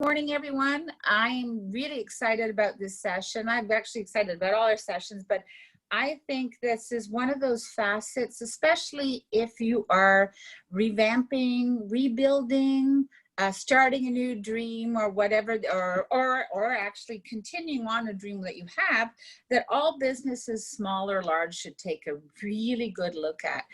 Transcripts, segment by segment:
Morning, everyone. I'm really excited about this session. I'm actually excited about all our sessions, but I think this is one of those facets, especially if you are revamping, rebuilding, starting a new dream or whatever, or actually continuing on a dream that you have, that all businesses, small or large, should take a really good look at.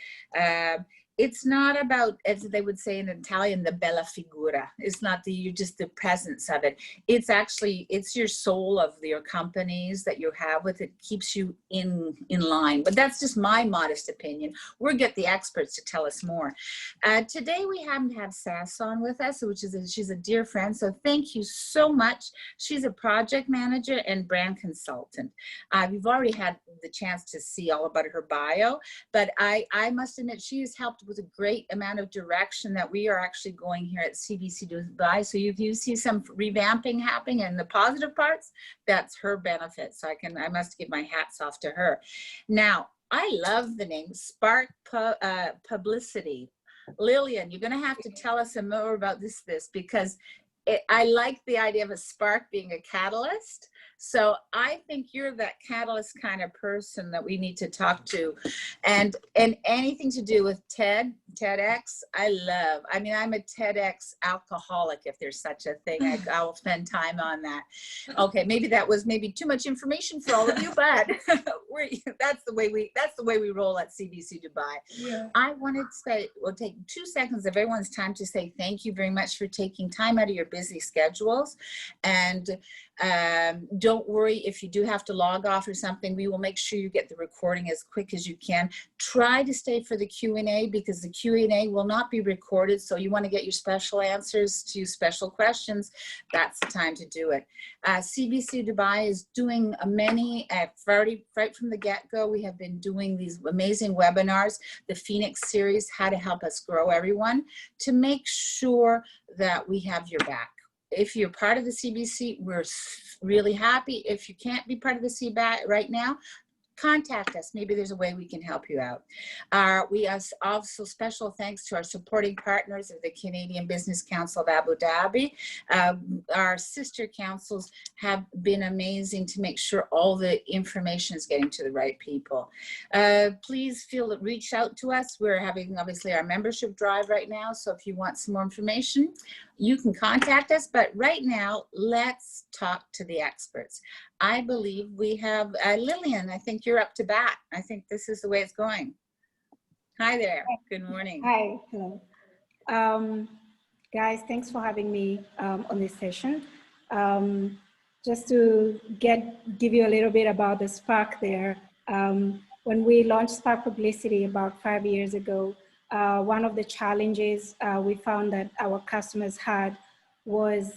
It's not about, as they would say in Italian, the bella figura. It's not you just the presence of it. It's actually, it's your soul of your companies that you have with it, keeps you in line. But that's just my modest opinion. We'll get the experts to tell us more. Today we happen to have Sass on with us, she's a dear friend. So thank you so much. She's a project manager and brand consultant. We've already had the chance to see all about her bio, but I must admit she has helped with a great amount of direction that we are actually going here at CBC Dubai. So if you see some revamping happening and the positive parts, that's her benefit. So I must give my hats off to her. Now, I love the name Spark Publicity. Lillian, you're going to have to tell us some more about this because I like the idea of a spark being a catalyst. So I think you're that catalyst kind of person that we need to talk to. And anything to do with TEDx, I love. I mean, I'm a TEDx alcoholic, if there's such a thing. I will spend time on that. Okay, maybe that was too much information for all of you, but that's the way we roll at CBC Dubai. Yeah. I wanted to say, we'll take 2 seconds of everyone's time to say thank you very much for taking time out of your busy schedules. And don't worry if you do have to log off or something. We will make sure you get the recording as quick as you can. Try to stay for the Q&A because the Q&A will not be recorded. So you want to get your special answers to special questions. That's the time to do it. CBC Dubai is doing many, right from the get-go, we have been doing these amazing webinars, the Phoenix series, how to help us grow everyone, to make sure that we have your back. If you're part of the CBC, we're really happy. If you can't be part of the CBC right now, contact us. Maybe there's a way we can help you out. We also special thanks to our supporting partners of the Canadian Business Council of Abu Dhabi. Our sister councils have been amazing to make sure all the information is getting to the right people. Please reach out to us. We're having obviously our membership drive right now. So if you want some more information, you can contact us. But right now, let's talk to the experts. I believe we have Lillian. I think you're up to bat. I think this is the way it's going. Hi there. Good morning. Hi. Hello. Guys, thanks for having me on this session. Just to give you a little bit about the Spark there. When we launched Spark Publicity about 5 years ago, one of the challenges we found that our customers had was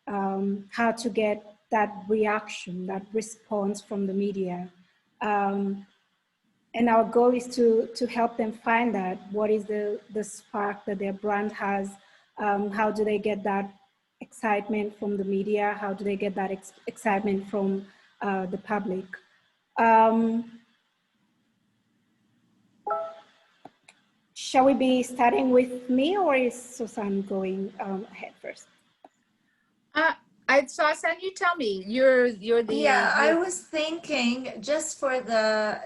how to get that reaction, that response from the media. And our goal is to help them find that. What is the spark that their brand has? How do they get that excitement from the media? How do they get that excitement from the public? Shall we be starting with me, or is Susan going ahead first? Susan, you tell me. You're the. Yeah, I was thinking just for the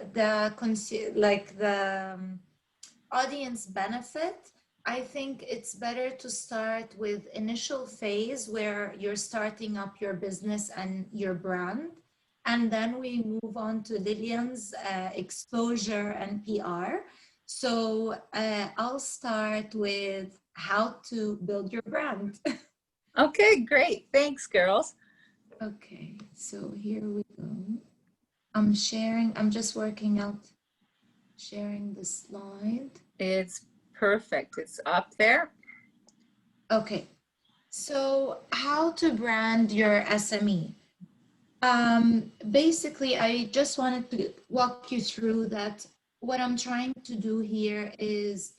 audience benefit. I think it's better to start with initial phase where you're starting up your business and your brand, and then we move on to Lillian's exposure and PR. So I'll start with how to build your brand. Okay, great. Thanks, girls. Okay, so here we go. I'm just working out, sharing the slide. It's perfect. It's up there. Okay, so how to brand your SME. Basically, I just wanted to walk you through that. What I'm trying to do here is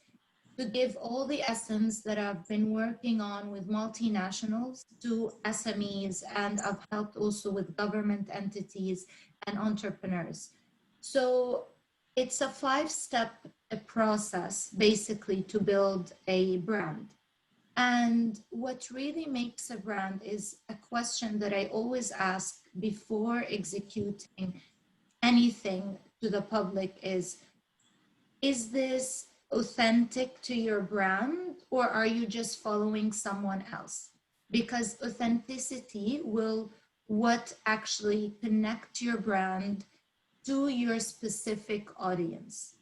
to give all the essence that I've been working on with multinationals to SMEs, and I've helped also with government entities and entrepreneurs. So it's a 5-step process basically to build a brand. And what really makes a brand is a question that I always ask before executing anything to the public is this authentic to your brand, or are you just following someone else? Because authenticity will what actually connect your brand to your specific audience.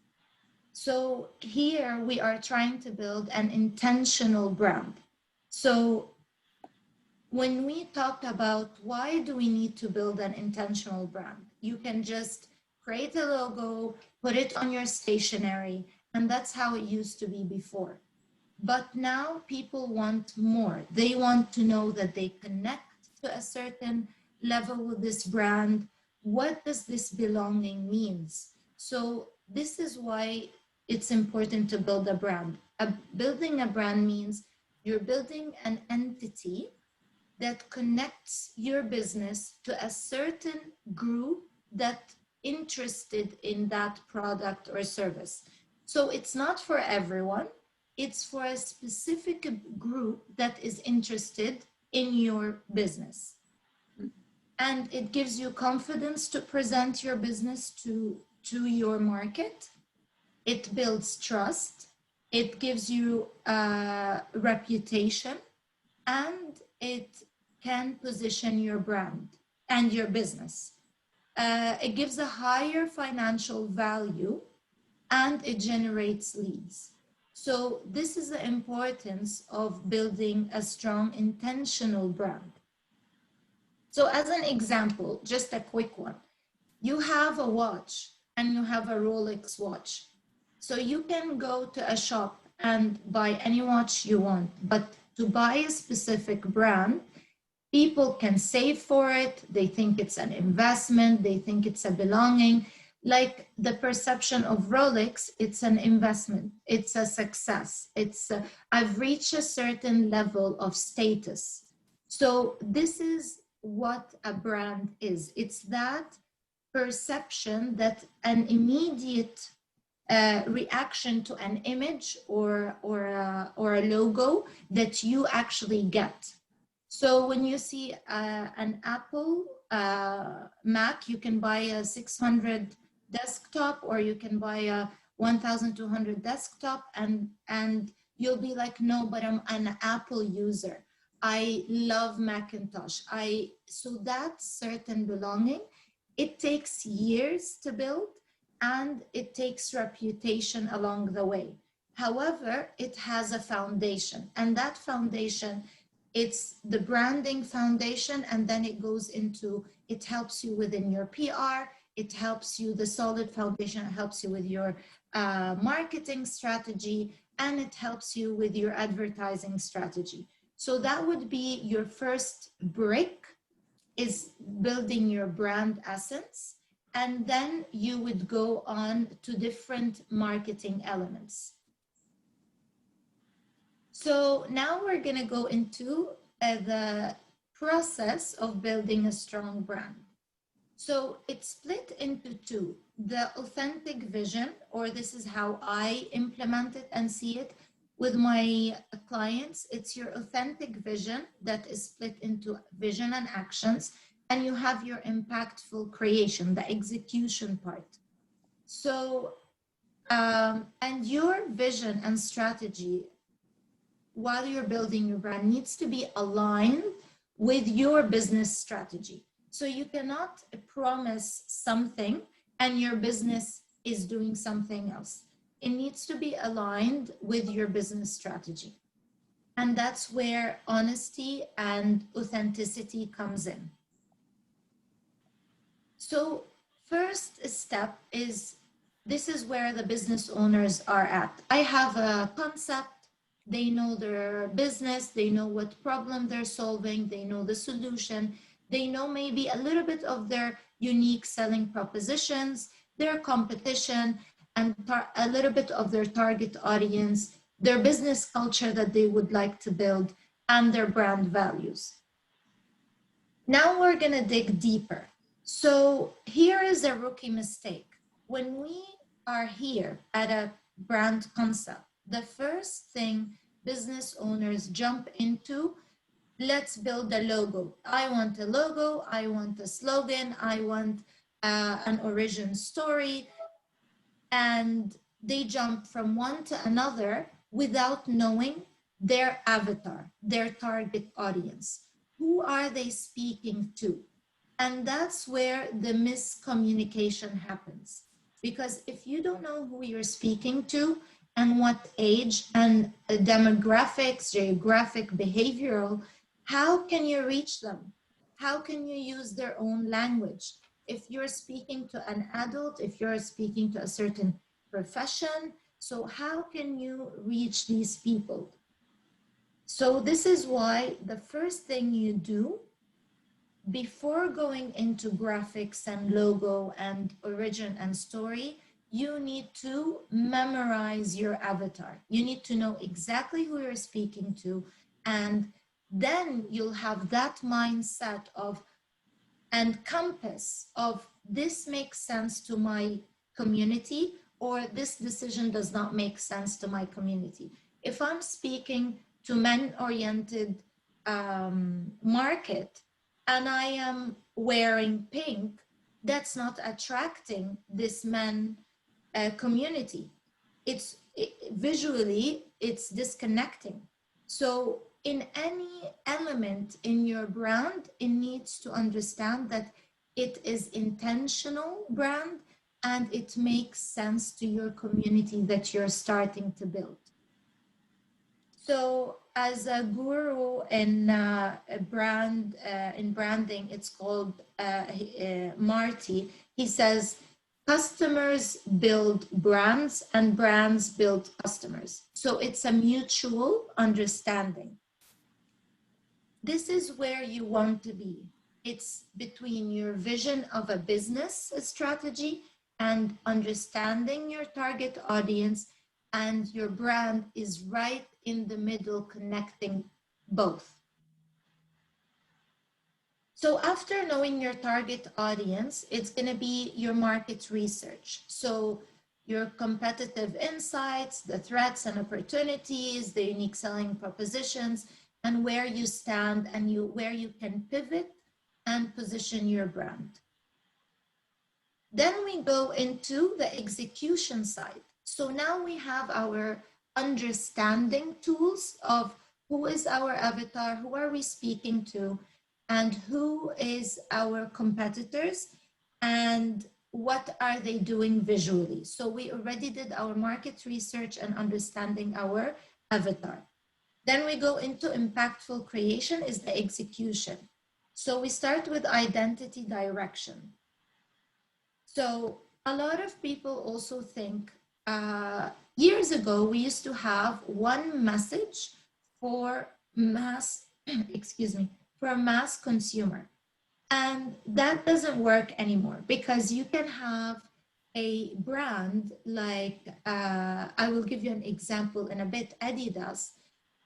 So here we are trying to build an intentional brand. So when we talk about why do we need to build an intentional brand, you can just create a logo, put it on your stationery, and that's how it used to be before. But now people want more. They want to know that they connect to a certain level with this brand. What does this belonging means? So this is why it's important to build a brand. Building a brand means you're building an entity that connects your business to a certain group that interested in that product or service. So it's not for everyone, it's for a specific group that is interested in your business. And it gives you confidence to present your business to your market. It builds trust. It gives you a reputation, and it can position your brand and your business. It gives a higher financial value, and it generates leads. So this is the importance of building a strong intentional brand. So as an example, just a quick one, you have a watch and you have a Rolex watch. So you can go to a shop and buy any watch you want, but to buy a specific brand, people can save for it. They think it's an investment. They think it's a belonging. Like the perception of Rolex, it's an investment. It's a success. I've reached a certain level of status. So this is what a brand is. It's that perception that an immediate reaction to an image or a logo that you actually get. So when you see an Apple Mac, you can buy a 600 desktop, or you can buy a 1,200 desktop, and you'll be like, no, but I'm an Apple user. I love Macintosh. So that certain belonging, it takes years to build, and it takes reputation along the way. However, it has a foundation, and that foundation, it's the branding foundation, and then it goes into, it helps you within your PR, it helps you, the solid foundation helps you with your marketing strategy, and it helps you with your advertising strategy. So that would be your first brick, is building your brand essence, and then you would go on to different marketing elements. So now we're going to go into the process of building a strong brand. So it's split into two: the authentic vision, or this is how I implement it and see it with my clients. It's your authentic vision that is split into vision and actions, and you have your impactful creation, the execution part. So, and your vision and strategy, while you're building your brand, needs to be aligned with your business strategy. So you cannot promise something and your business is doing something else. It needs to be aligned with your business strategy. And that's where honesty and authenticity comes in. So first step is, this is where the business owners are at. I have a concept. They know their business, they know what problem they're solving, they know the solution, they know maybe a little bit of their unique selling propositions, their competition, and a little bit of their target audience, their business culture that they would like to build, and their brand values. Now we're gonna dig deeper. So here is a rookie mistake. When we are here at a brand concept, the first thing business owners jump into, let's build a logo. I want a logo, I want a slogan, I want an origin story. And they jump from one to another without knowing their avatar, their target audience. Who are they speaking to? And that's where the miscommunication happens. Because if you don't know who you're speaking to and what age and demographics, geographic, behavioral, how can you reach them? How can you use their own language? If you're speaking to an adult, if you're speaking to a certain profession, so how can you reach these people? So this is why the first thing you do before going into graphics and logo and origin and story, you need to memorize your avatar. You need to know exactly who you're speaking to, and then you'll have that mindset of and compass of this makes sense to my community, or this decision does not make sense to my community. If I'm speaking to men-oriented market and I am wearing pink, that's not attracting this men community. Visually, it's disconnecting. So in any element in your brand, it needs to understand that it is intentional brand and it makes sense to your community that you're starting to build. So as a guru in branding, it's called Marty. He says, customers build brands and brands build customers. So it's a mutual understanding. This is where you want to be. It's between your vision of a business strategy and understanding your target audience, and your brand is right in the middle, connecting both. So after knowing your target audience, it's going to be your market research. So your competitive insights, the threats and opportunities, the unique selling propositions, and where you stand and where you can pivot and position your brand. Then we go into the execution side. So now we have our understanding tools of who is our avatar, who are we speaking to, and who is our competitors, and what are they doing visually. So we already did our market research and understanding our avatar. Then we go into impactful creation, is the execution. So we start with identity direction. So a lot of people also think, years ago, we used to have one message for mass, excuse me, for a mass consumer. And that doesn't work anymore, because you can have a brand like, I will give you an example in a bit, Adidas,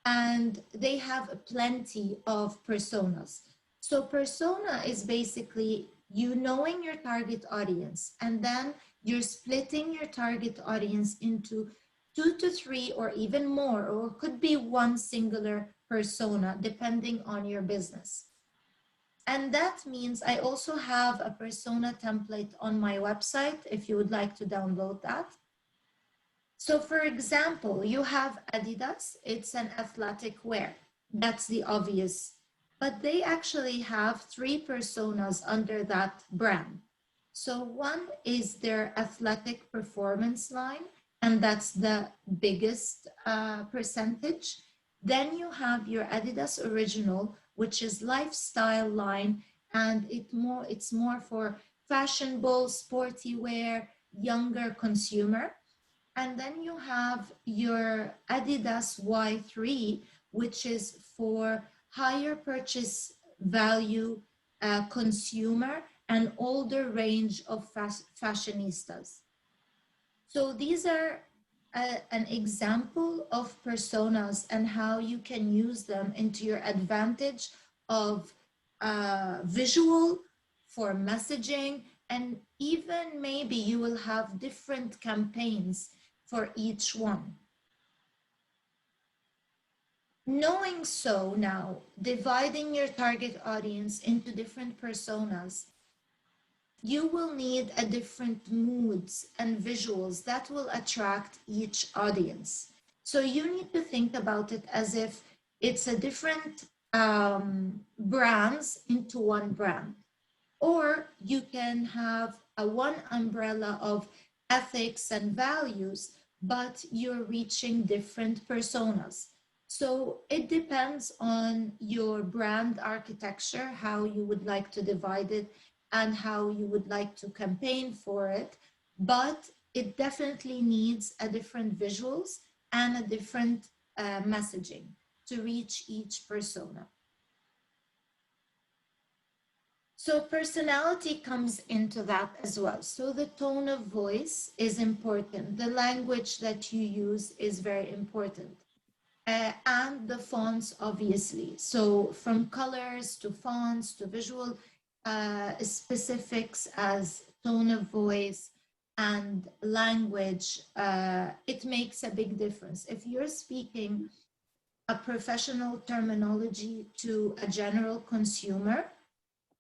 and they have plenty of personas. So persona is basically you knowing your target audience, and then you're splitting your target audience into 2 to 3 or even more, or could be one singular persona depending on your business. And that means I also have a persona template on my website if you would like to download that. So for example, you have Adidas, it's an athletic wear. That's the obvious, but they actually have 3 personas under that brand. So one is their athletic performance line, and that's the biggest percentage. Then you have your Adidas Original, which is lifestyle line, and it's more for fashionable, sporty wear, younger consumer. And then you have your Adidas Y3, which is for higher purchase value consumer and older range of fashionistas. So these are an example of personas and how you can use them into your advantage of visual for messaging, and even maybe you will have different campaigns for each one. Knowing so now, dividing your target audience into different personas, you will need a different moods and visuals that will attract each audience. So you need to think about it as if it's a different brands into one brand. Or you can have a one umbrella of ethics and values, but you're reaching different personas. So it depends on your brand architecture, how you would like to divide it and how you would like to campaign for it. But it definitely needs a different visuals and a different messaging to reach each persona. So personality comes into that as well. So the tone of voice is important. The language that you use is very important. And the fonts, obviously. So from colors to fonts to visual specifics as tone of voice and language, it makes a big difference. If you're speaking a professional terminology to a general consumer,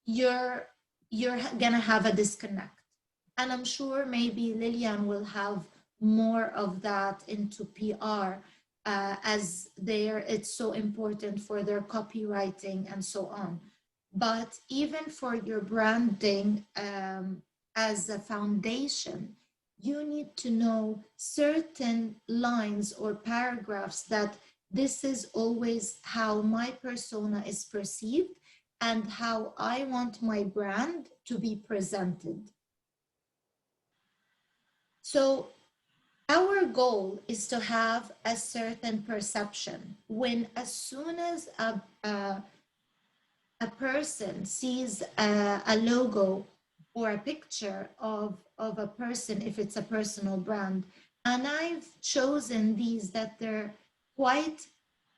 you're gonna have a disconnect. And I'm sure maybe Lillian will have more of that into PR as it's so important for their copywriting and so on. But even for your branding as a foundation, you need to know certain lines or paragraphs that this is always how my persona is perceived and how I want my brand to be presented. So our goal is to have a certain perception when as soon as a person sees a logo or a picture of a person, if it's a personal brand, and I've chosen these that they're quite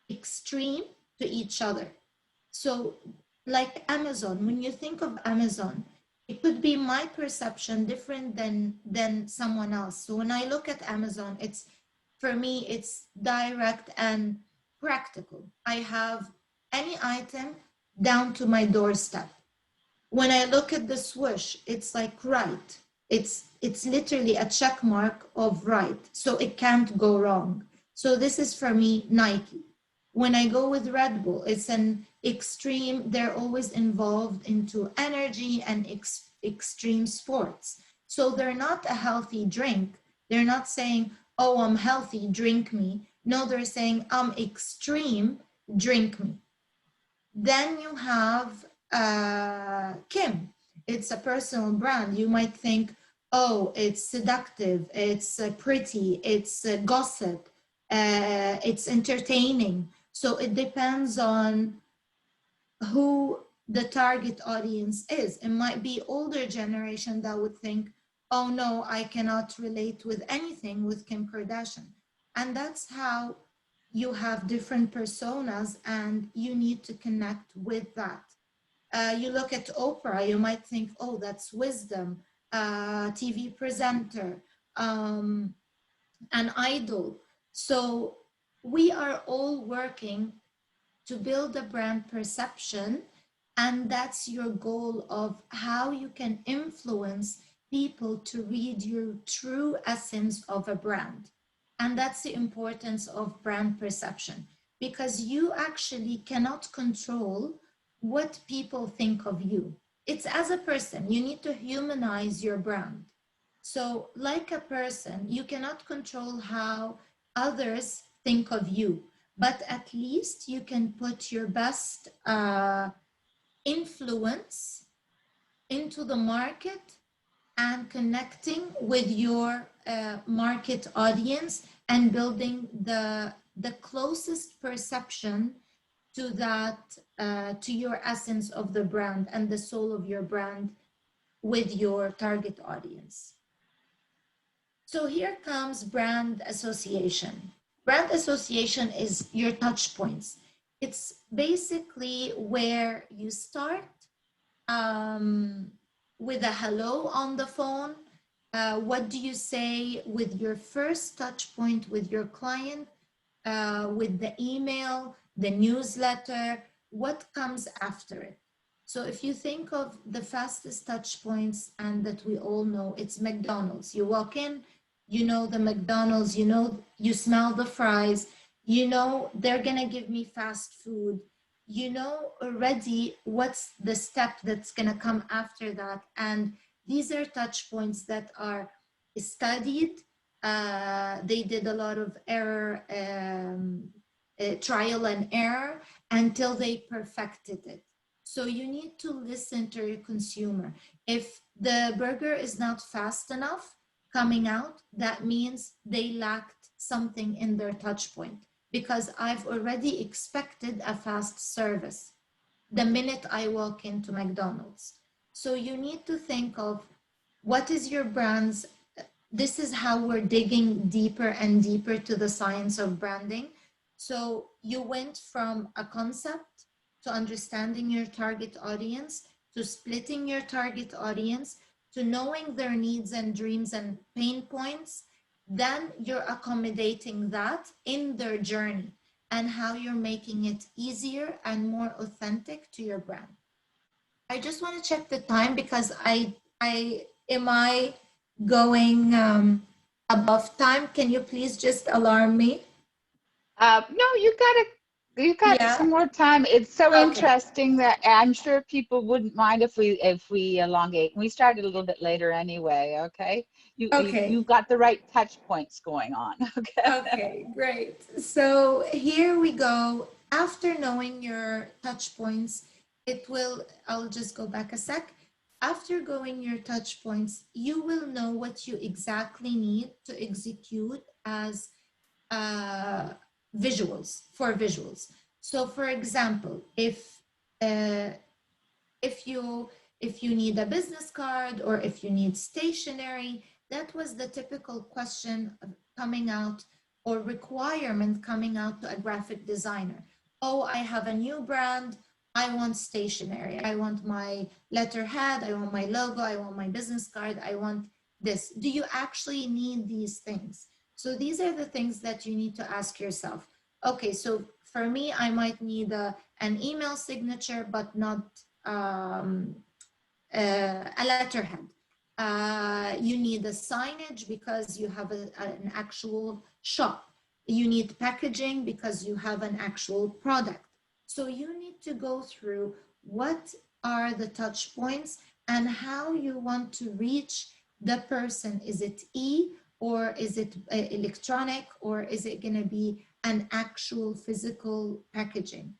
extreme to each other. So like Amazon, when you think of Amazon, it could be my perception different than someone else. So when I look at Amazon, for me, it's direct and practical. I have any item down to my doorstep. When I look at the swoosh, it's like right. It's literally a check mark of right. So it can't go wrong. So this is for me Nike. When I go with Red Bull, it's an extreme, they're always involved into energy and extreme sports. So they're not a healthy drink. They're not saying, oh, I'm healthy, drink me. No, they're saying, I'm extreme, drink me. Then you have Kim. It's a personal brand. You might think, oh, it's seductive, it's pretty, it's gossip, it's entertaining. So it depends on who the target audience is. It might be older generation that would think, oh no, I cannot relate with anything with Kim Kardashian. And that's how you have different personas and you need to connect with that. You look at Oprah, you might think, oh, that's wisdom, TV presenter, an idol. So we are all working to build a brand perception, and that's your goal of how you can influence people to read your true essence of a brand. And that's the importance of brand perception, because you actually cannot control what people think of you. It's as a person, you need to humanize your brand. So like a person, you cannot control how others think of you, but at least you can put your best influence into the market and connecting with your market audience and building the closest perception to that, to your essence of the brand and the soul of your brand with your target audience. So here comes brand association. Brand association is your touch points. It's basically where you start with a hello on the phone. What do you say with your first touch point with your client, with the email, the newsletter, what comes after it. So if you think of the fastest touch points, and that we all know, it's McDonald's. You walk in, you know the McDonald's, you know, you smell the fries, you know they're gonna give me fast food, you know already what's the step that's gonna come after that. And these are touch points that are studied. They did a lot of trial and error until they perfected it. So you need to listen to your consumer. If the burger is not fast enough coming out, that means they lacked something in their touch point, because I've already expected a fast service the minute I walk into McDonald's. So you need to think of what is your brand's, this is how we're digging deeper and deeper to the science of branding. So you went from a concept to understanding your target audience, to splitting your target audience, to knowing their needs and dreams and pain points. Then you're accommodating that in their journey and how you're making it easier and more authentic to your brand. I just want to check the time, because am I going above time? Can you please just alarm me? No, you got Yeah. some more time. It's so Okay. interesting that I'm sure people wouldn't mind if we elongate. We started a little bit later anyway, okay? Okay. You got the right touch points going on, okay? Okay, great. So here we go. After knowing your touch points, I'll just go back a sec. After going your touch points, you will know what you exactly need to execute as visuals. So for example, uh, if you need a business card, or if you need stationery, that was the typical question coming out, or requirement coming out to a graphic designer. Oh, I have a new brand, I want stationery, I want my letterhead, I want my logo, I want my business card, I want this. Do you actually need these things? So these are the things that you need to ask yourself. Okay, so for me, I might need an email signature, but not a letterhead. You need a signage because you have an actual shop. You need packaging because you have an actual product. So you need to go through what are the touch points and how you want to reach the person. Is it or is it electronic, or is it going to be an actual physical packaging?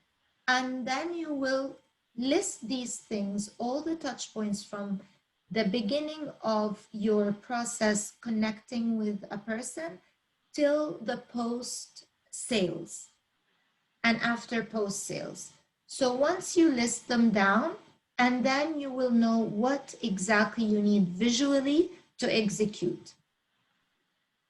And then you will list these things, all the touch points from the beginning of your process connecting with a person till the post sales and after post sales. So once you list them down, and then you will know what exactly you need visually to execute.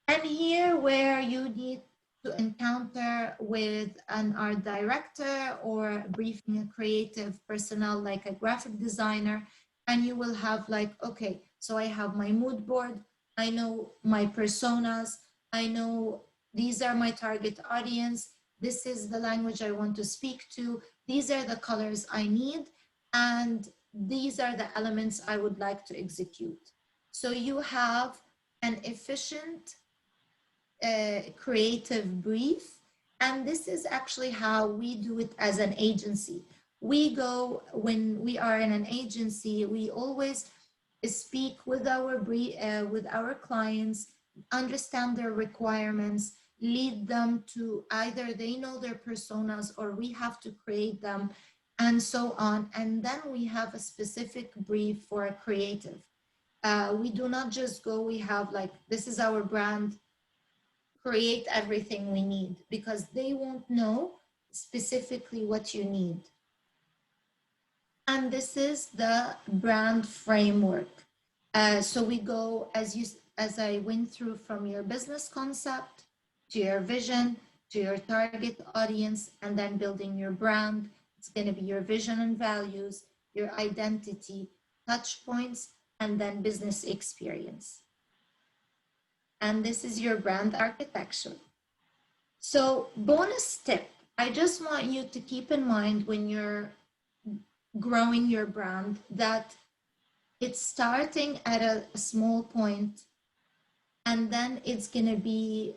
And here where you need to encounter with an art director or briefing a creative personnel like a graphic designer, and you will have like, okay, so I have my mood board, I know my personas, I know these are my target audience, this is the language I want to speak to, these are the colors I need, and these are the elements I would like to execute. So you have an efficient creative brief. And this is actually how we do it as an agency. When we are in an agency, we always speak with our clients, understand their requirements, lead them to either they know their personas or we have to create them, and so on. And then we have a specific brief for a creative. We do not just go, we have like, this is our brand, create everything we need, because they won't know specifically what you need. And this is the brand framework. So we go, as I went through, from your business concept to your vision, to your target audience, and then building your brand. It's going to be your vision and values, your identity, touch points, and then business experience. And this is your brand architecture. So bonus tip, I just want you to keep in mind when you're growing your brand that it's starting at a small point, and then it's going to be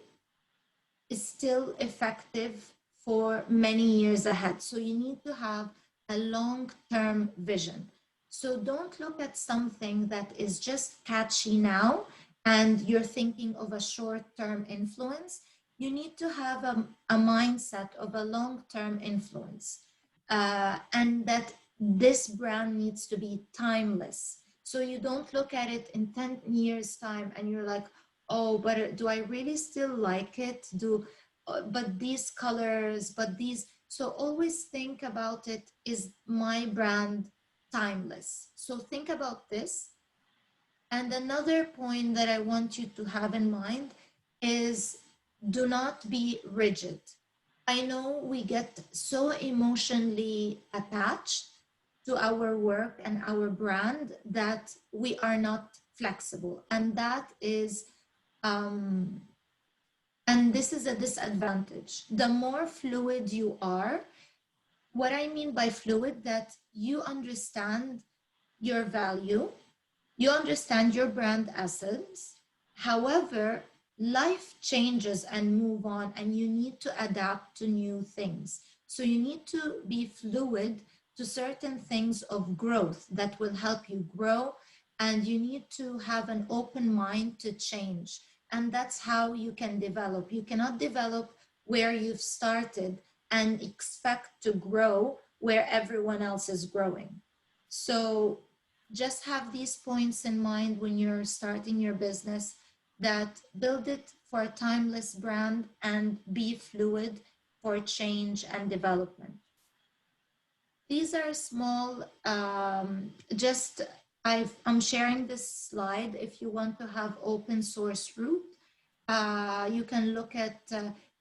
still effective for many years ahead. So you need to have a long-term vision. So don't look at something that is just catchy now and you're thinking of a short-term influence. You need to have a mindset of a long-term influence, and that this brand needs to be timeless. So you don't look at it in 10 years time and you're like, oh, but do I really still like it? But these colors, but these. So always think about it, is my brand timeless? So think about this. And another point that I want you to have in mind is, do not be rigid. I know we get so emotionally attached to our work and our brand that we are not flexible. And that is, and this is a disadvantage. The more fluid you are, what I mean by fluid, that you understand your value, you understand your brand essence. However, life changes and move on, and you need to adapt to new things. So you need to be fluid to certain things of growth that will help you grow, and you need to have an open mind to change. And that's how you can develop. You cannot develop where you've started and expect to grow where everyone else is growing. So just have these points in mind when you're starting your business, that build it for a timeless brand and be fluid for change and development. These are small, I'm sharing this slide. If you want to have open source route, you can look at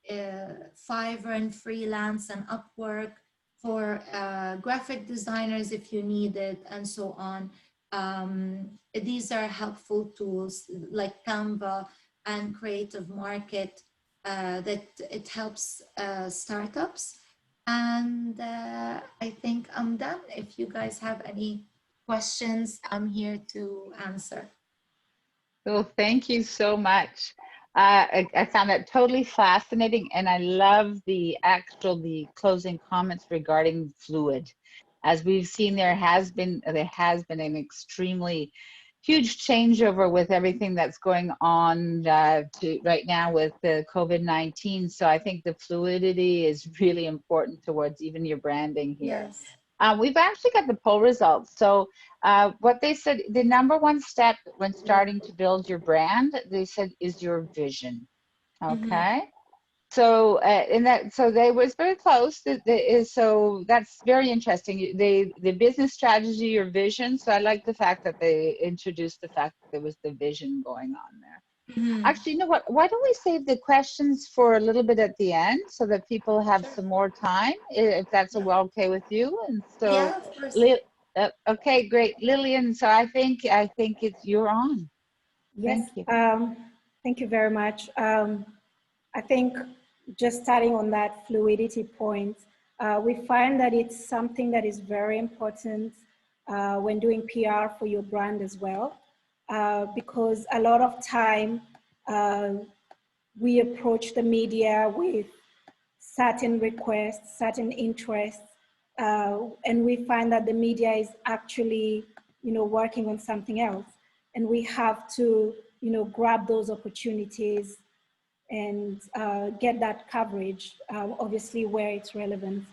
Fiverr and Freelance and Upwork for graphic designers if you need it, and so on. These are helpful tools like Canva and Creative Market that it helps startups. And I think I'm done. If you guys have any questions, I'm here to answer. Well, thank you so much. I found that totally fascinating, and I love the closing comments regarding fluid. As we've seen, there has been an extremely huge changeover with everything that's going on right now with the COVID-19. So I think the fluidity is really important towards even your branding here. Yes. We've actually got the poll results. So what they said, the number one step when starting to build your brand, they said, is your vision. Okay. So so they was very close. So that's very interesting. The business strategy, your vision. So I like the fact that they introduced the fact that there was the vision going on there. Actually, you know what? Why don't we save the questions for a little bit at the end so that people have some more time, if that's okay with you? And so, yeah, of course. Okay, great, Lillian. So I think you're on. Yes, Thank you. thank you very much. I think just starting on that fluidity point, we find that it's something that is very important when doing PR for your brand as well, because a lot of time we approach the media with certain requests, certain interests, and we find that the media is actually, working on something else, and we have to, grab those opportunities and get that coverage, obviously where it's relevant.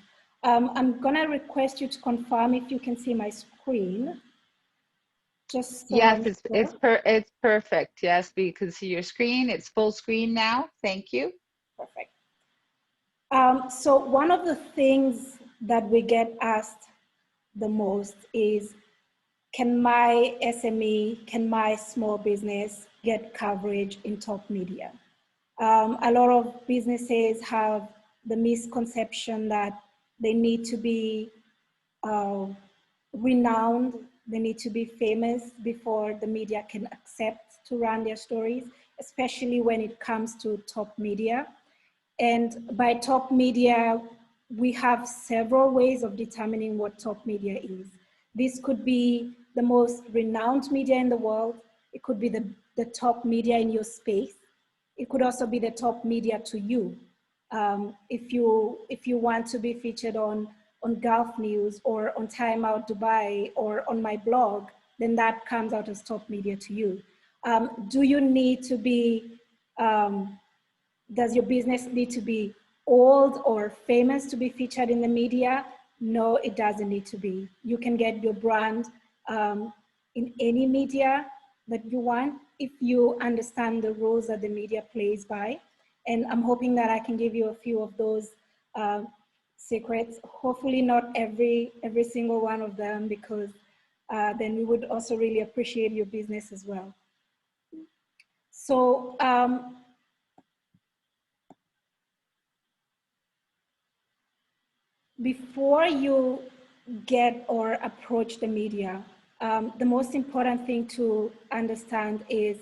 I'm gonna request you to confirm if you can see my screen. Just so Yes, I'm it's sure. it's perfect. Yes, we can see your screen. It's full screen now. Thank you. Perfect. So one of the things that we get asked the most is, can my SME, can my small business get coverage in top media? A lot of businesses have the misconception that they need to be renowned, they need to be famous before the media can accept to run their stories, especially when it comes to top media. And by top media, we have several ways of determining what top media is. This could be the most renowned media in the world. It could be the top media in your space. It could also be the top media to you. If you want to be featured on Gulf News or on Time Out Dubai or on my blog, then that comes out as top media to you. Do you need to be, does your business need to be old or famous to be featured in the media? No, it doesn't need to be. You can get your brand in any media that you want if you understand the rules that the media plays by. And I'm hoping that I can give you a few of those secrets. Hopefully not every single one of them, because then we would also really appreciate your business as well. So before you get or approach the media, the most important thing to understand is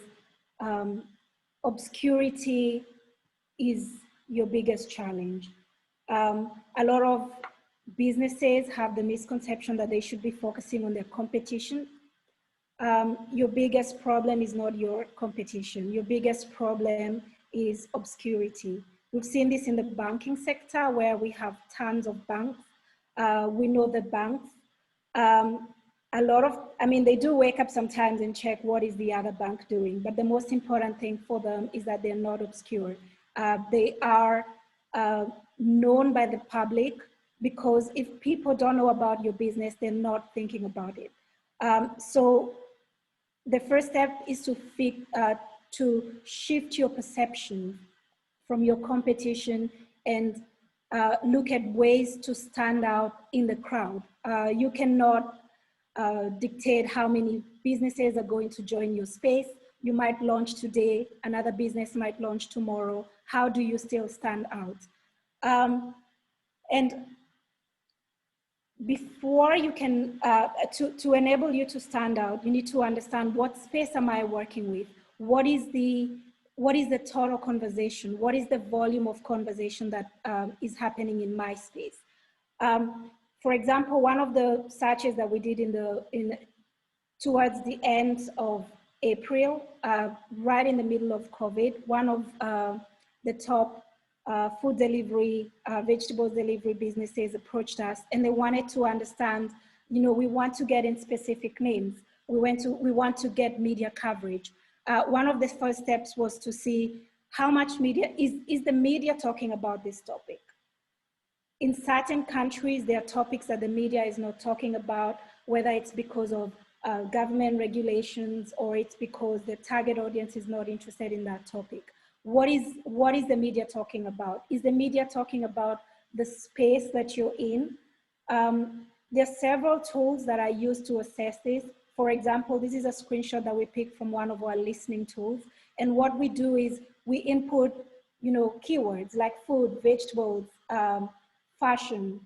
obscurity is your biggest challenge. A lot of businesses have the misconception that they should be focusing on their competition. Your biggest problem is not your competition. Your biggest problem is obscurity. We've seen this in the banking sector where we have tons of banks. We know the banks. They do wake up sometimes and check what is the other bank doing, but the most important thing for them is that they're not obscure. They are known by the public, because if people don't know about your business, they're not thinking about it. So the first step is to shift your perception from your competition and look at ways to stand out in the crowd. You cannot dictate how many businesses are going to join your space. You might launch today, another business might launch tomorrow. How do you still stand out? And before you can, to enable you to stand out, you need to understand, what space am I working with? What is the total conversation? What is the volume of conversation that is happening in my space? For example, one of the searches that we did towards the end of April, right in the middle of COVID, one of the top food delivery, vegetables delivery businesses approached us, and they wanted to understand, we want to get in specific names. We want to get media coverage. One of the first steps was to see how much media, is the media talking about this topic? In certain countries, there are topics that the media is not talking about, whether it's because of government regulations or it's because the target audience is not interested in that topic. What is the media talking about? Is the media talking about the space that you're in? There are several tools that I use to assess this. For example, this is a screenshot that we picked from one of our listening tools. And what we do is we input, keywords like food, vegetables, fashion,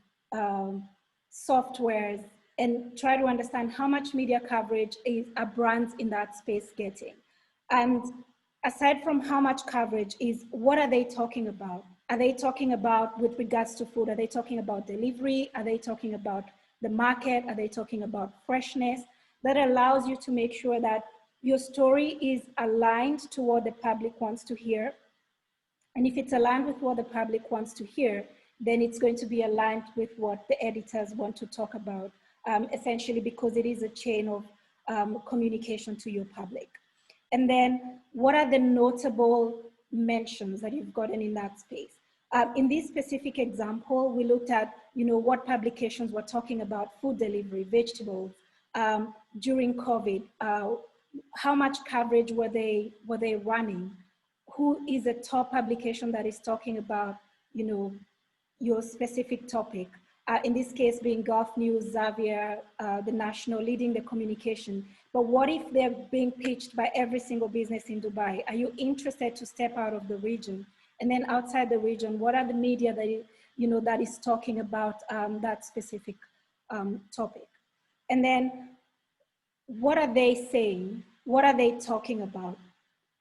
softwares, and try to understand how much media coverage are brands in that space getting. And aside from how much coverage is, what are they talking about? Are they talking about, with regards to food, are they talking about delivery? Are they talking about the market? Are they talking about freshness? That allows you to make sure that your story is aligned to what the public wants to hear. And if it's aligned with what the public wants to hear, then it's going to be aligned with what the editors want to talk about, essentially, because it is a chain of communication to your public. And then what are the notable mentions that you've gotten in that space? In this specific example, we looked at, what publications were talking about food delivery, vegetables, during COVID. How much coverage were they running? Who is a top publication that is talking about, your specific topic? In this case being Gulf News, Xavier, The National, leading the communication. But what if they're being pitched by every single business in Dubai? Are you interested to step out of the region? And then outside the region, what are the media that, that is talking about that specific topic? And then what are they saying? What are they talking about?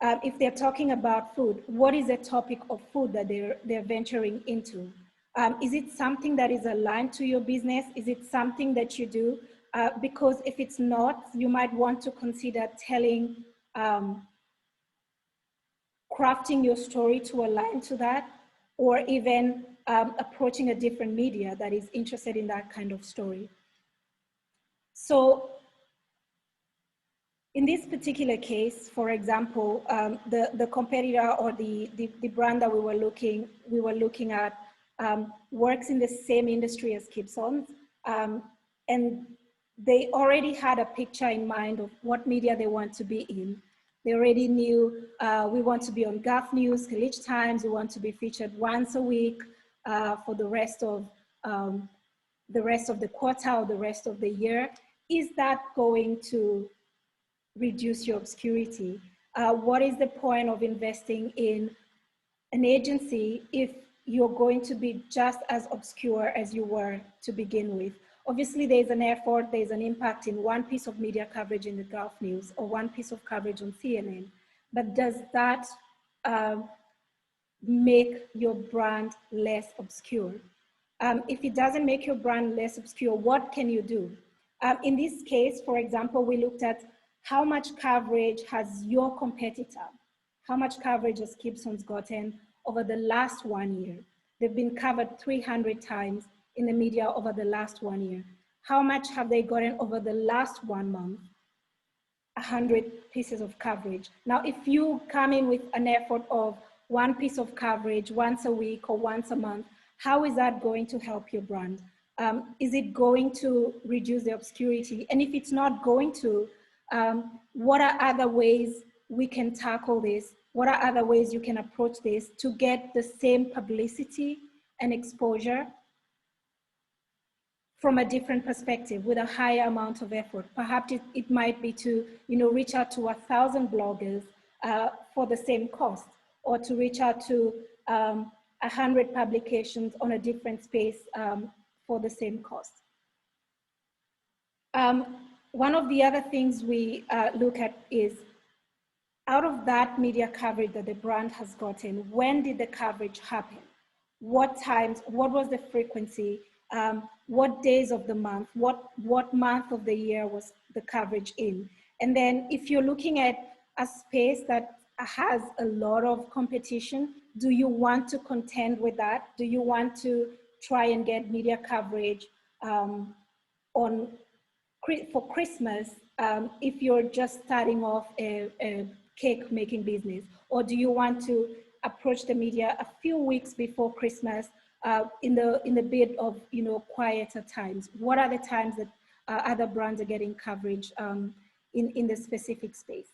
If they're talking about food, what is the topic of food that they're venturing into? Is it something that is aligned to your business? Is it something that you do? Because if it's not, you might want to consider telling, crafting your story to align to that, or even approaching a different media that is interested in that kind of story. So in this particular case, for example, the competitor or the brand that we were looking at works in the same industry as Kibsons, and they already had a picture in mind of what media they want to be in. They already knew we want to be on Gulf News, Khaleej Times. We want to be featured once a week for the rest of the quarter or the rest of the year. Is that going to reduce your obscurity? What is the point of investing in an agency if you're going to be just as obscure as you were to begin with? Obviously, there's an effort, there's an impact in one piece of media coverage in the Gulf News or one piece of coverage on CNN, but does that make your brand less obscure? If it doesn't make your brand less obscure, what can you do? In this case, for example, we looked at how much coverage has your competitor, how much coverage has Kibsons gotten over the last 1 year? They've been covered 300 times in the media over the last 1 year. How much have they gotten over the last 1 month? 100 pieces of coverage. Now, if you come in with an effort of one piece of coverage once a week or once a month, how is that going to help your brand? Is it going to reduce the obscurity? And if it's not going to, what are other ways we can tackle this? What are other ways you can approach this to get the same publicity and exposure from a different perspective with a higher amount of effort? Perhaps it might be to reach out to 1,000 bloggers for the same cost, or to reach out to 100 publications on a different space for the same cost. One of the other things we look at is, out of that media coverage that the brand has gotten, when did the coverage happen? What times, what was the frequency? What days of the month, what month of the year was the coverage in? And then if you're looking at a space that has a lot of competition, do you want to contend with that? Do you want to try and get media coverage for Christmas if you're just starting off a cake making business? Or do you want to approach the media a few weeks before Christmas in the bit of quieter times? What are the times that other brands are getting coverage in the specific space?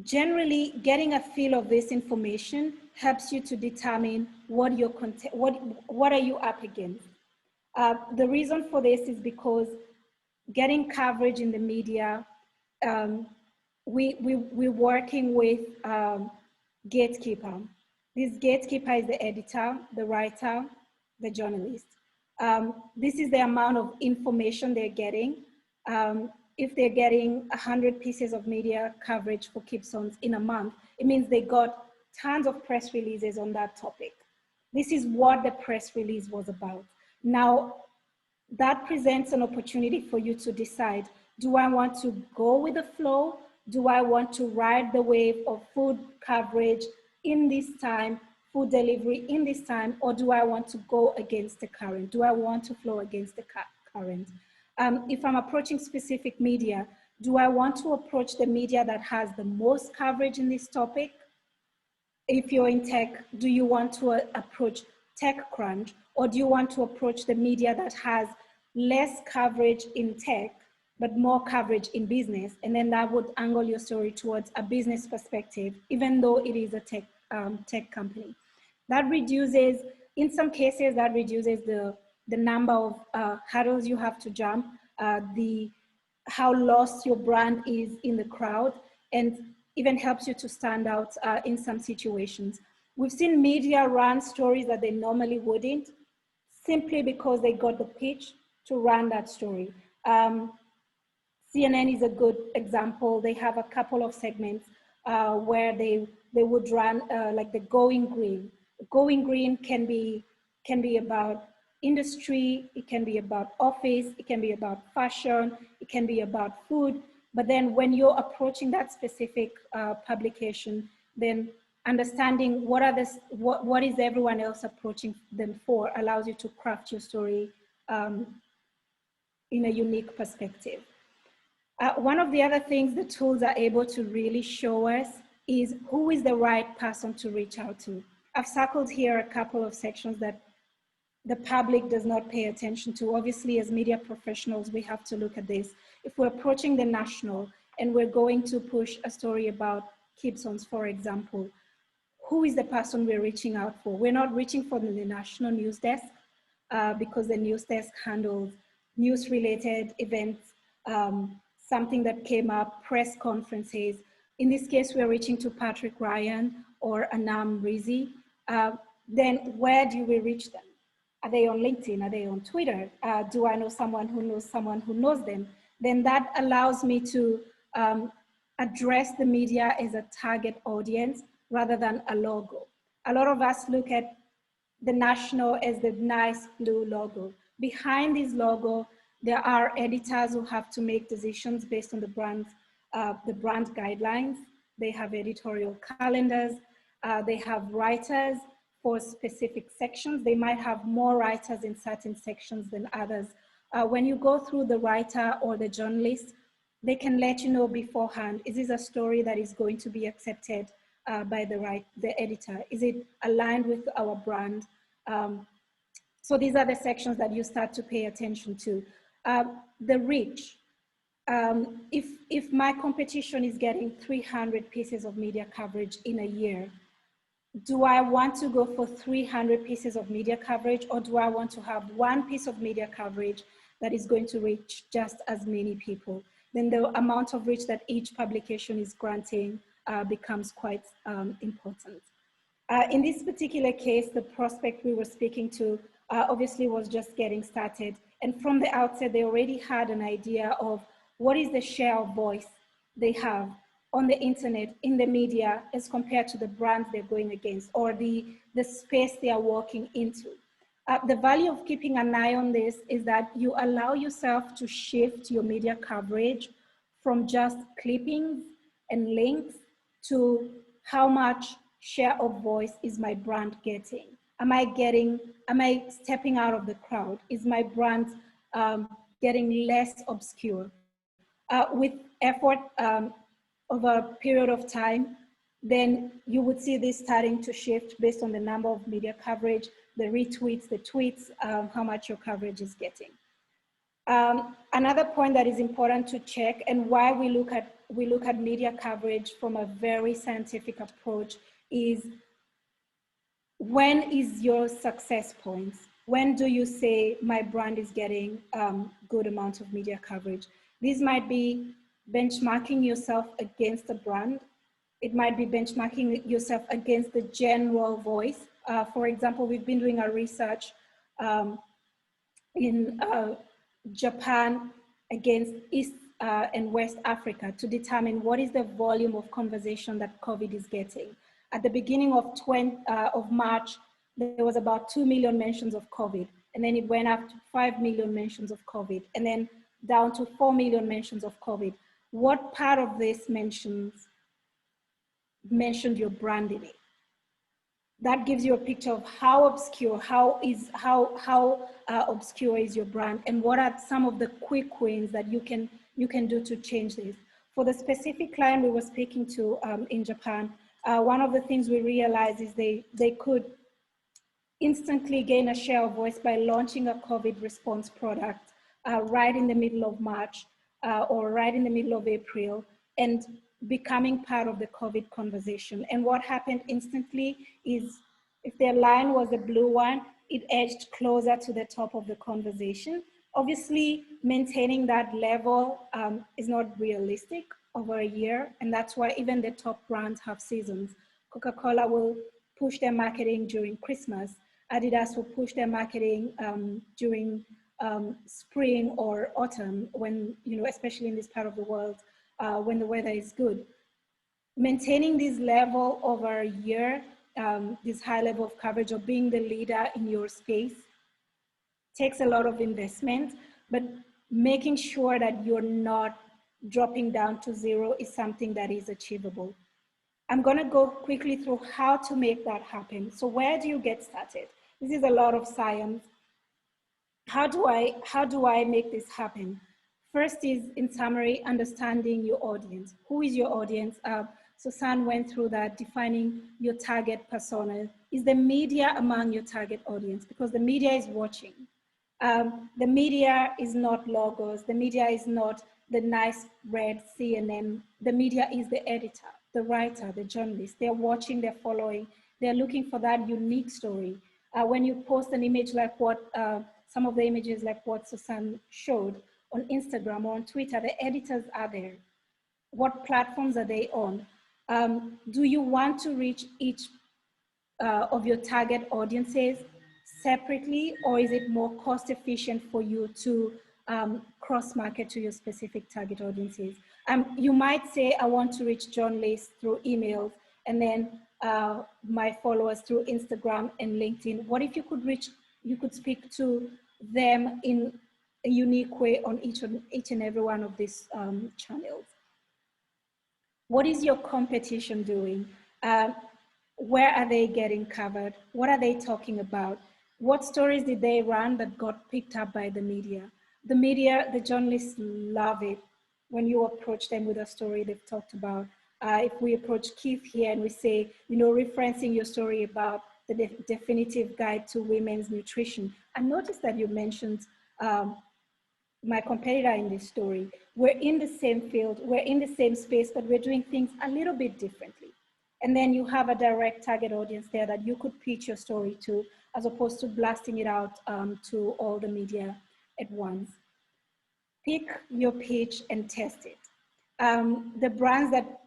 Generally, getting a feel of this information helps you to determine what are you up against. The reason for this is because getting coverage in the media, we're working with gatekeeper. This gatekeeper is the editor, the writer, the journalist. This is the amount of information they're getting. If they're getting 100 pieces of media coverage for Kibsons in a month, it means they got tons of press releases on that topic. This is what the press release was about. Now, that presents an opportunity for you to decide, do I want to go with the flow? Do I want to ride the wave of food coverage in this time, food delivery in this time, or do I want to go against the current? Do I want to flow against the current? If I'm approaching specific media, do I want to approach the media that has the most coverage in this topic? If you're in tech, do you want to approach TechCrunch, or do you want to approach the media that has less coverage in tech, but more coverage in business? And then that would angle your story towards a business perspective, even though it is a tech company. That reduces, in some cases, that reduces the number of hurdles you have to jump, how lost your brand is in the crowd, and even helps you to stand out in some situations. We've seen media run stories that they normally wouldn't, simply because they got the pitch to run that story. CNN is a good example. They have a couple of segments where they would run like the Going Green. going green can be about industry, it can be about office, it can be about fashion, it can be about food. But then when you're approaching that specific publication, then understanding what is everyone else approaching them for allows you to craft your story in a unique perspective. One of the other things the tools are able to really show us is who is the right person to reach out to. I've circled here a couple of sections that the public does not pay attention to. Obviously, as media professionals, we have to look at this. If we're approaching the national and we're going to push a story about Kibsons, for example, who is the person we're reaching out for? We're not reaching for the national news desk because the news desk handles news-related events, something that came up, press conferences. In this case, we're reaching to Patrick Ryan or Anam Rizi. Then where do we reach them? Are they on LinkedIn? Are they on Twitter? Do I know someone who knows them? Then that allows me to address the media as a target audience rather than a logo. A lot of us look at the national as the nice blue logo. Behind this logo, there are editors who have to make decisions based on the brand guidelines. They have editorial calendars. They have writers for specific sections. They might have more writers in certain sections than others. When you go through the writer or the journalist, they can let you know beforehand, is this a story that is going to be accepted by the editor? Is it aligned with our brand? So these are the sections that you start to pay attention to. The reach. If my competition is getting 300 pieces of media coverage in a year, do I want to go for 300 pieces of media coverage, or do I want to have one piece of media coverage that is going to reach just as many people? Then the amount of reach that each publication is granting becomes quite important. In this particular case, the prospect we were speaking to obviously was just getting started. And from the outset, they already had an idea of what is the share of voice they have on the internet, in the media, as compared to the brands they're going against, or the space they are walking into. The value of keeping an eye on this is that you allow yourself to shift your media coverage from just clippings and links to how much share of voice is my brand getting? Am I stepping out of the crowd? Is my brand getting less obscure? With effort over a period of time, then you would see this starting to shift based on the number of media coverage, the retweets, the tweets, how much your coverage is getting. Another point that is important to check, and why we look at media coverage from a very scientific approach, is when is your success points? When do you say my brand is getting good amount of media coverage? This might be benchmarking yourself against a brand. It might be benchmarking yourself against the general voice. For example, we've been doing our research in Japan against East and West Africa to determine what is the volume of conversation that COVID is getting. At the beginning of March, there was about 2 million mentions of COVID, and then it went up to 5 million mentions of COVID, and then down to 4 million mentions of COVID. What part of this mentioned your brand in it? That gives you a picture of how obscure, how obscure is your brand, and what are some of the quick wins that you can do to change this. For the specific client we were speaking to in Japan, one of the things we realized is they could instantly gain a share of voice by launching a COVID response product right in the middle of March or right in the middle of April, and becoming part of the COVID conversation. And what happened instantly is, if their line was a blue one, it edged closer to the top of the conversation. Obviously, maintaining that level is not realistic over a year, and that's why even the top brands have seasons. Coca-Cola will push their marketing during Christmas. Adidas will push their marketing during spring or autumn, when, especially in this part of the world, when the weather is good. Maintaining this level over a year this high level of coverage or being the leader in your space takes a lot of investment, but making sure that you're not dropping down to zero is something that is achievable. I'm going to go quickly through how to make that happen. So where do you get started? This is a lot of science. How do I make this happen? First is, in summary, understanding your audience. Who is your audience? Susan went through that, defining your target persona. Is the media among your target audience? Because the media is watching. The media is not logos. The media is not the nice red CNN. The media is the editor, the writer, the journalist. They're watching, they're following, they're looking for that unique story. When you post an image like what, some of the images like what Susan showed on Instagram or on Twitter, the editors are there. What platforms are they on? Do you want to reach each of your target audiences separately, or is it more cost efficient for you to cross-market to your specific target audiences? You might say, I want to reach journalists through emails and then my followers through Instagram and LinkedIn. What if you could speak to them in a unique way on each and every one of these channels? What is your competition doing? Where are they getting covered? What are they talking about? What stories did they run that got picked up by the media? The media, the journalists love it when you approach them with a story they've talked about. If we approach Keith here and we say, referencing your story about the definitive guide to women's nutrition, I noticed that you mentioned my competitor in this story. We're in the same field, we're in the same space, but we're doing things a little bit differently. And then you have a direct target audience there that you could pitch your story to, as opposed to blasting it out to all the media at once. Pick your pitch and test it. The brands that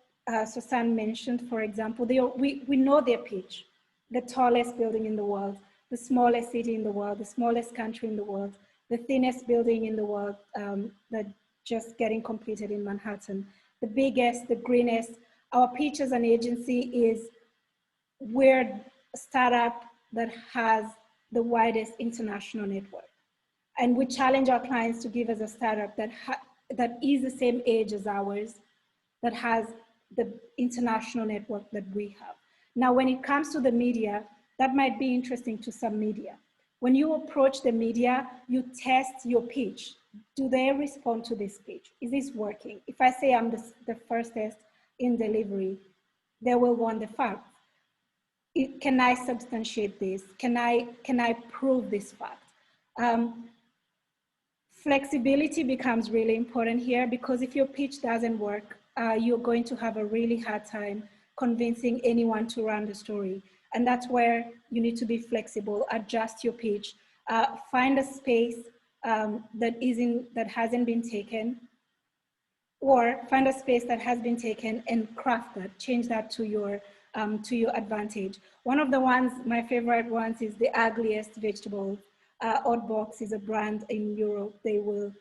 Susan mentioned, for example, we know their pitch. The tallest building in the world, the smallest city in the world, the smallest country in the world, the thinnest building in the world that just getting completed in Manhattan, the biggest, the greenest. Our pitch as an agency is we're a startup that has the widest international network. And we challenge our clients to give us a startup that is the same age as ours, that has the international network that we have. Now, when it comes to the media, that might be interesting to some media. When you approach the media, you test your pitch. Do they respond to this pitch? Is this working? If I say I'm the fastest in delivery, they will want the fact. Can I substantiate this? Can I prove this fact? Flexibility becomes really important here, because if your pitch doesn't work, you're going to have a really hard time convincing anyone to run the story. And that's where you need to be flexible, adjust your pitch, find a space that hasn't been taken, or find a space that has been taken and craft that, change that to your advantage. One of the ones, my favorite ones, is the ugliest vegetable. Oddbox is a brand in Europe. They will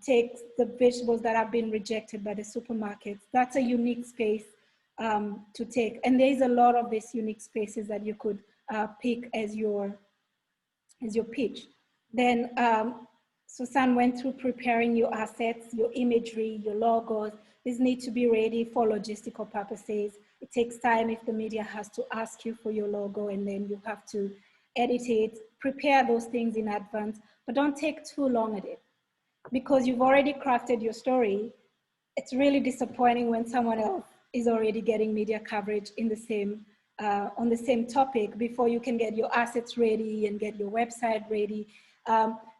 take the vegetables that have been rejected by the supermarkets. That's a unique space to take. And there's a lot of these unique spaces that you could pick as your pitch. Then Susan went through preparing your assets, your imagery, your logos. These need to be ready for logistical purposes. It takes time if the media has to ask you for your logo, and then you have to edit it, prepare those things in advance, but don't take too long at it. Because you've already crafted your story, it's really disappointing when someone else is already getting media coverage in the same, on the same topic before you can get your assets ready and get your website ready.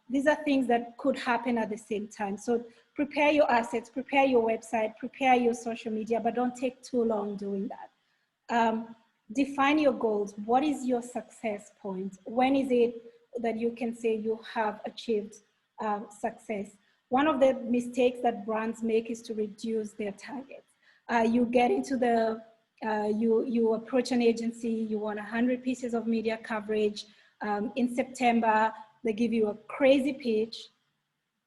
These are things that could happen at the same time. So prepare your assets, prepare your website, prepare your social media, but don't take too long doing that. Define your goals. What is your success point? When is it that you can say you have achieved success? One of the mistakes that brands make is to reduce their targets. You get into the, you approach an agency, you want 100 pieces of media coverage. In September, they give you a crazy pitch,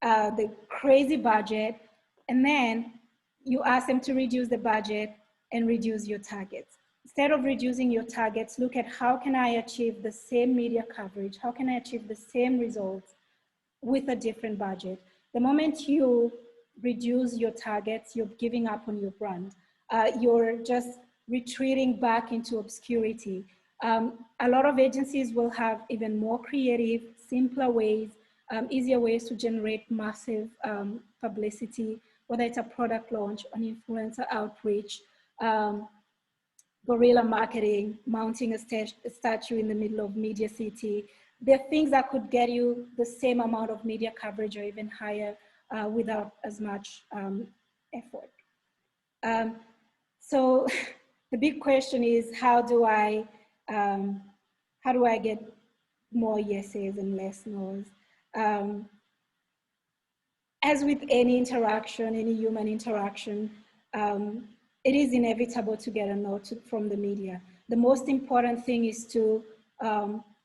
the crazy budget, and then you ask them to reduce the budget and reduce your targets. instead of reducing your targets, look at how can I achieve the same media coverage? How can I achieve the same results with a different budget? The moment you reduce your targets, you're giving up on your brand. You're just retreating back into obscurity. A lot of agencies will have even more creative, simpler ways, easier ways to generate massive publicity, whether it's a product launch, an influencer outreach, guerrilla marketing, mounting a statue in the middle of Media City. There are things that could get you the same amount of media coverage or even higher without as much effort. So the big question is, how do I get more yeses and less nos? As with any interaction, any human interaction, it is inevitable to get a no from the media. The most important thing is to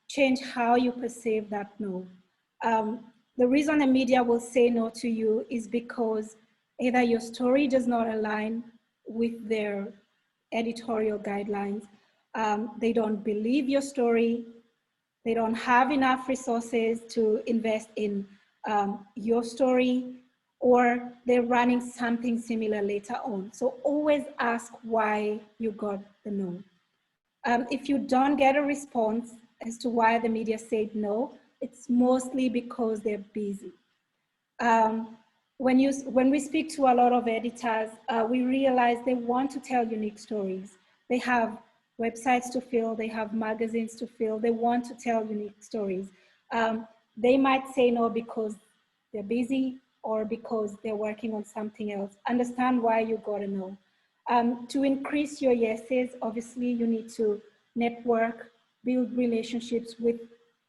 change how you perceive that no. The reason the media will say no to you is because either your story does not align with their editorial guidelines, they don't believe your story, they don't have enough resources to invest in your story, or they're running something similar later on. So always ask why you got the no. If you don't get a response as to why the media said no, it's mostly because they're busy. When we speak to a lot of editors, we realize they want to tell unique stories. They have websites to fill, they have magazines to fill, they want to tell unique stories. They might say no because they're busy or because they're working on something else. Understand why you got a no. To increase your yeses, obviously you need to network, build relationships with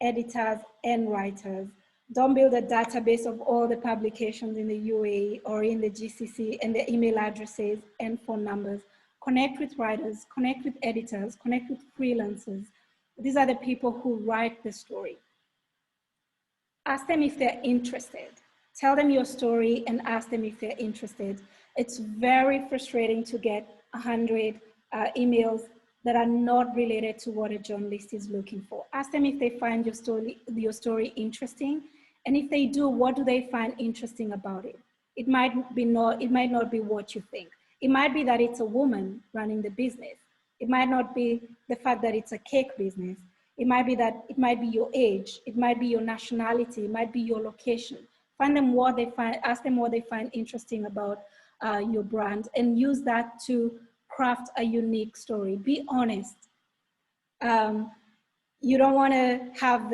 editors and writers. Don't build a database of all the publications in the UAE or in the GCC and the email addresses and phone numbers. Connect with writers, connect with editors, connect with freelancers. These are the people who write the story. Ask them if they're interested. Tell them your story and ask them if they're interested. It's very frustrating to get 100 emails that are not related to what a journalist is looking for. Ask them if they find your story interesting, and if they do, what do they find interesting about it? It might not be what you think. It might be that it's a woman running the business. It might not be the fact that it's a cake business. It might be that it might be your age. It might be your nationality. It might be your location. Ask them what they find interesting about your brand, and use that to craft a unique story. Be honest. You don't want to have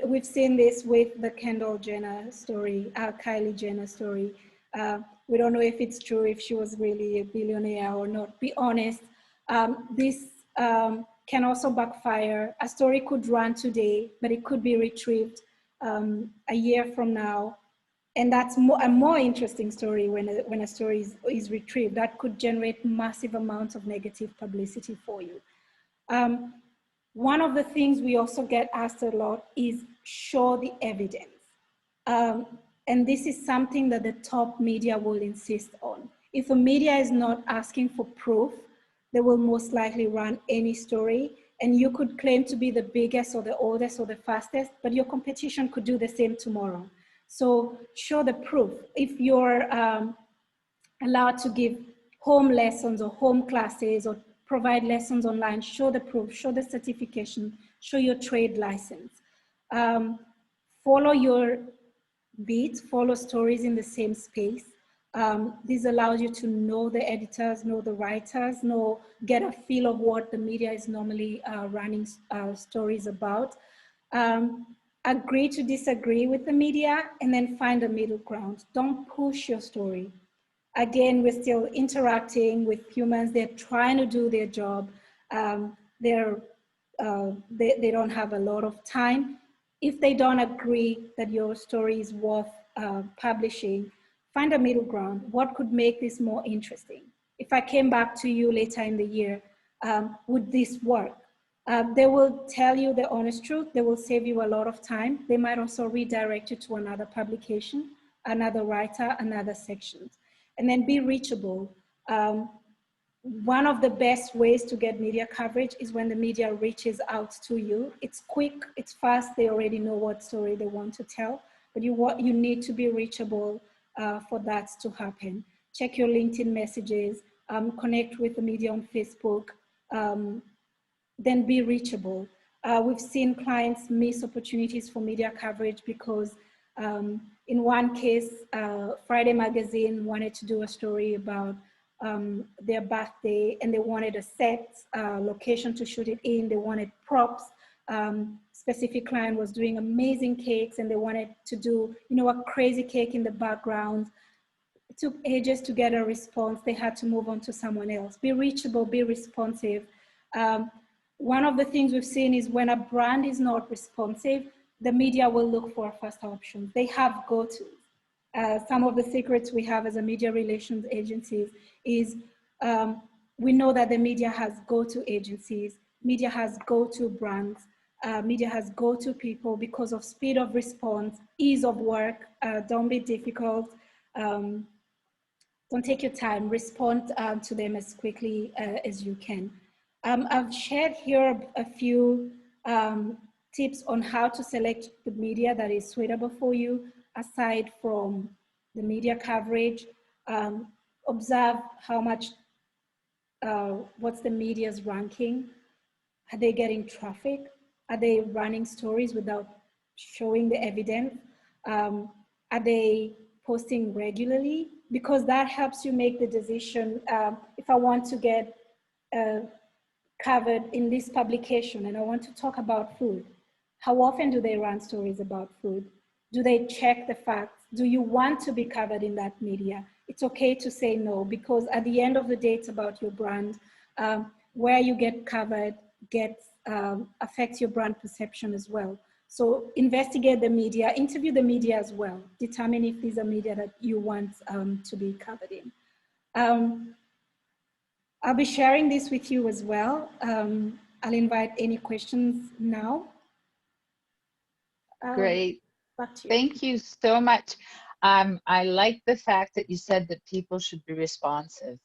we've seen this with the Kendall Jenner story, Kylie Jenner story. We don't know if it's true, if she was really a billionaire or not. Be honest. This can also backfire. A story could run today, but it could be retrieved a year from now. And that's a more interesting story when a story is retrieved. That could generate massive amounts of negative publicity for you. One of the things we also get asked a lot is show the evidence. And this is something that the top media will insist on. If a media is not asking for proof, they will most likely run any story. And you could claim to be the biggest or the oldest or the fastest, but your competition could do the same tomorrow. So show the proof. If you're allowed to give home lessons or home classes or provide lessons online, show the proof, show the certification, show your trade license. Follow your beat, follow stories in the same space. This allows you to know the editors, know the writers, get a feel of what the media is normally running stories about. Agree to disagree with the media, and then find a middle ground. Don't push your story. Again, we're still interacting with humans. They're trying to do their job. They don't have a lot of time. If they don't agree that your story is worth publishing, find a middle ground. What could make this more interesting? If I came back to you later in the year, would this work? They will tell you the honest truth. They will save you a lot of time. They might also redirect you to another publication, another writer, another section. And then be reachable. one of the best ways to get media coverage is when the media reaches out to you. It's quick, it's fast, they already know what story they want to tell, but you need to be reachable for that to happen. Check your LinkedIn messages, connect with the media on Facebook, then be reachable. We've seen clients miss opportunities for media coverage because in one case, Friday Magazine wanted to do a story about their birthday, and they wanted a set location to shoot it in. They wanted props. Specific client was doing amazing cakes, and they wanted to do, a crazy cake in the background. It took ages to get a response. They had to move on to someone else. Be reachable, be responsive. One of the things we've seen is when a brand is not responsive, the media will look for faster options. They have go-tos. Some of the secrets we have as a media relations agencies is we know that the media has go-to agencies, media has go-to brands, media has go-to people because of speed of response, ease of work. Don't be difficult. Don't take your time. Respond to them as quickly as you can. I've shared here a few tips on how to select the media that is suitable for you, aside from the media coverage. Observe how much, what's the media's ranking? Are they getting traffic? Are they running stories without showing the evidence? Are they posting regularly? Because that helps you make the decision. If I want to get covered in this publication and I want to talk about food, how often do they run stories about food? Do they check the facts? Do you want to be covered in that media? It's okay to say no, because at the end of the day, it's about your brand. Where you get covered affects your brand perception as well. So investigate the media, interview the media as well. Determine if these are media that you want to be covered in. I'll be sharing this with you as well. I'll invite any questions now. Great. Back to you. Thank you so much. I like the fact that you said that people should be responsive.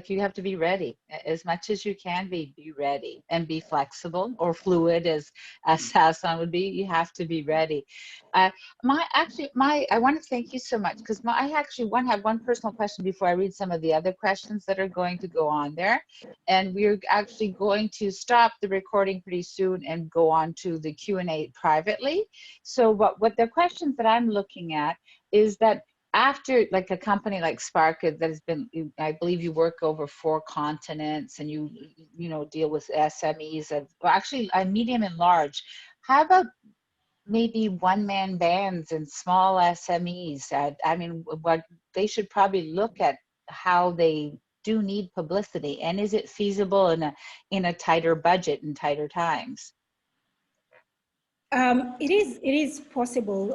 You have to be ready. As much as you can be ready and be flexible or fluid as Hassan would be. You have to be ready. I want to thank you so much, because I actually have one personal question before I read some of the other questions that are going to go on there. And we're actually going to stop the recording pretty soon and go on to the Q&A privately. So what the questions that I'm looking at is that after, like, a company like Spark that has been, I believe you work over 4 continents, and you deal with SMEs actually medium and large. How about maybe one-man bands and small SMEs? I mean, what they should probably look at, how they do need publicity, and is it feasible in a tighter budget and tighter times? It is possible.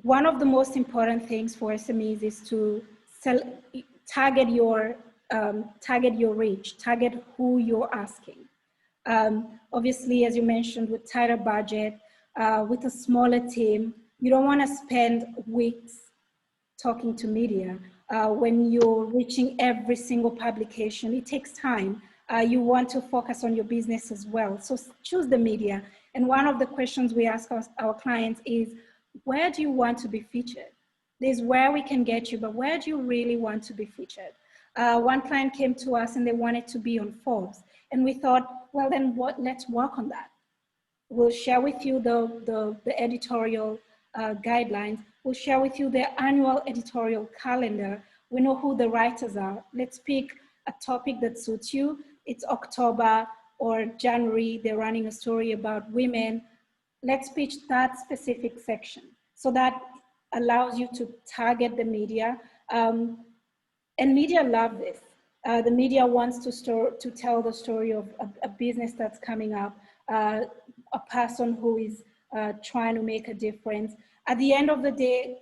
One of the most important things for SMEs is to target your reach, target who you're asking. Obviously, as you mentioned, with tighter budget, with a smaller team, you don't want to spend weeks talking to media. When you're reaching every single publication, it takes time. You want to focus on your business as well. So choose the media. And one of the questions we ask our clients is, where do you want to be featured? There's where we can get you, but where do you really want to be featured? One client came to us and they wanted to be on Forbes. And we thought, well, then let's work on that. We'll share with you the editorial guidelines. We'll share with you their annual editorial calendar. We know who the writers are. Let's pick a topic that suits you. It's October or January. They're running a story about women. Let's pitch that specific section. So that allows you to target the media. And media love this. The media wants to tell the story of a business that's coming up, a person who is trying to make a difference. At the end of the day,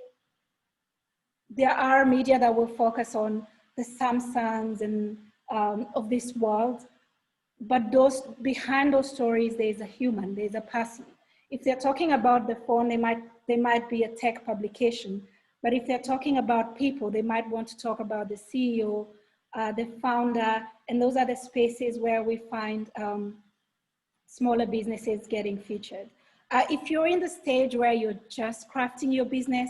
there are media that will focus on the Samsungs and of this world, but behind those stories, there's a human, there's a person. If they're talking about the phone, they might be a tech publication. But if they're talking about people, they might want to talk about the CEO, the founder, and those are the spaces where we find smaller businesses getting featured. If you're in the stage where you're just crafting your business,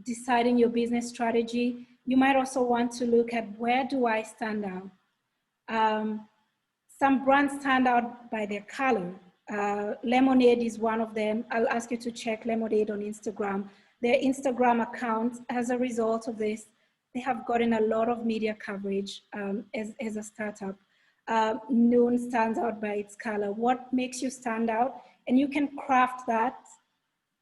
deciding your business strategy, you might also want to look at where do I stand out? Some brands stand out by their color. Lemonade is one of them. I'll ask you to check Lemonade on Instagram. Their Instagram account, as a result of this, they have gotten a lot of media coverage as a startup. Noon stands out by its color. What makes you stand out? And you can craft that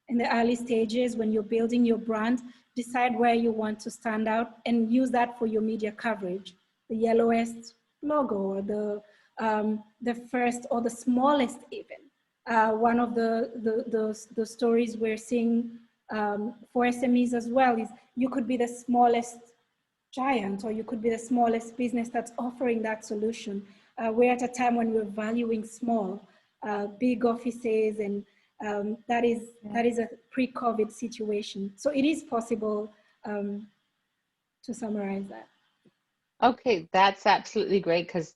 in the early stages when you're building your brand. Decide where you want to stand out and use that for your media coverage. The yellowest logo, or the first or the smallest even. One of the stories we're seeing for SMEs as well is you could be the smallest giant, or you could be the smallest business that's offering that solution. We're at a time when we're valuing small, big offices, and that is a pre-COVID situation. So it is possible to summarize that. Okay, that's absolutely great, because